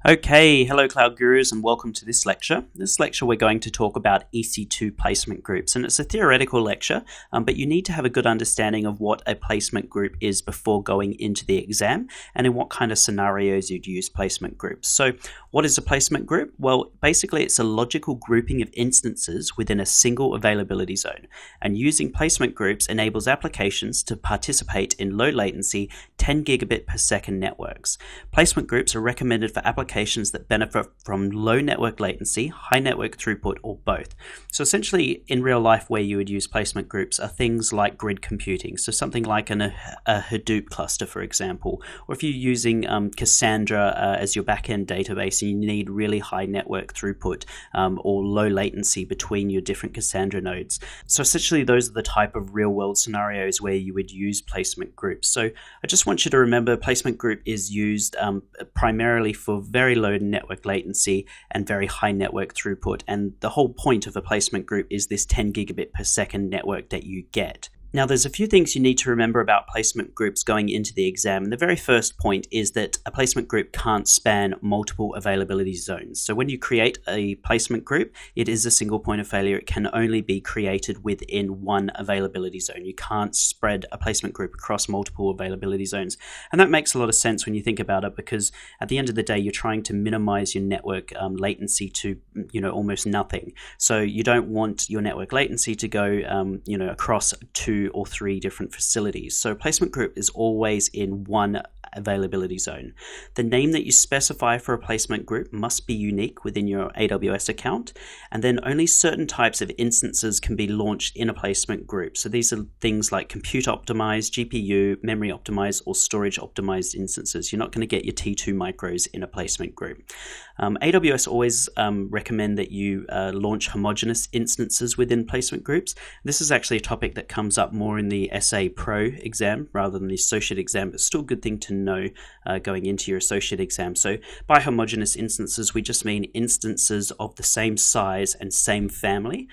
Okay, hello Cloud Gurus and welcome to this lecture. This lecture we're going to talk about EC2 placement groups, and it's a theoretical lecture, but you need to have a good understanding of what a placement group is before going into the exam and in what kind of scenarios you'd use placement groups. So what is a placement group? Well, basically it's a logical grouping of instances within a single availability zone, and using placement groups enables applications to participate in low latency 10 gigabit per second networks. Placement groups are recommended for applications that benefit from low network latency, high network throughput, or both. So essentially, in real life, where you would use placement groups are things like grid computing. So something like a Hadoop cluster, for example, or if you're using Cassandra as your backend database and you need really high network throughput or low latency between your different Cassandra nodes. So essentially, those are the type of real-world scenarios where you would use placement groups. So I just want you to remember placement group is used primarily for very low network latency and very high network throughput. And the whole point of a placement group is this 10 gigabit per second network that you get. Now, there's a few things you need to remember about placement groups going into the exam. And the very first point is that a placement group can't span multiple availability zones. So when you create a placement group, it is a single point of failure. It can only be created within one availability zone. You can't spread a placement group across multiple availability zones. And that makes a lot of sense when you think about it, because at the end of the day, you're trying to minimize your network latency to, almost nothing. So you don't want your network latency to go, across two or three different facilities. So a placement group is always in one availability zone. The name that you specify for a placement group must be unique within your AWS account, and then only certain types of instances can be launched in a placement group. So these are things like compute optimized, GPU, memory optimized, or storage optimized instances. You're not going to get your T2 micros in a placement group. AWS always recommend that you launch homogeneous instances within placement groups. This is actually a topic that comes up more in the SA Pro exam rather than the associate exam, but still a good thing to know going into your associate exam. So by homogeneous instances, we just mean instances of the same size and same family.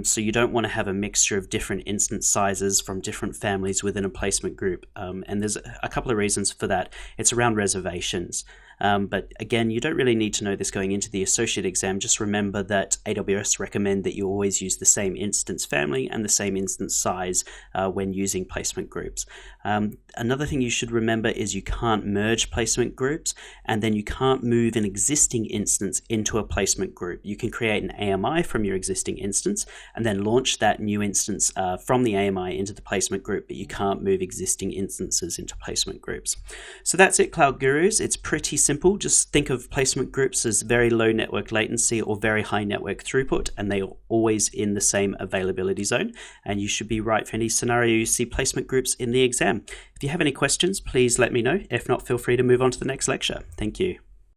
So you don't want to have a mixture of different instance sizes from different families within a placement group. And there's a couple of reasons for that. It's around reservations. But again, you don't really need to know this going into the associate exam. Just remember that AWS recommend that you always use the same instance family and the same instance size when using placement groups. Another thing you should remember is you can't merge placement groups, and then you can't move an existing instance into a placement group. You can create an AMI from your existing instance and then launch that new instance from the AMI into the placement group, but you can't move existing instances into placement groups. So that's it, Cloud Gurus. It's pretty simple. Just think of placement groups as very low network latency or very high network throughput, and they are always in the same availability zone. And you should be right for any scenario you see placement groups in the exam. If you have any questions, please let me know. If not, feel free to move on to the next lecture. Thank you.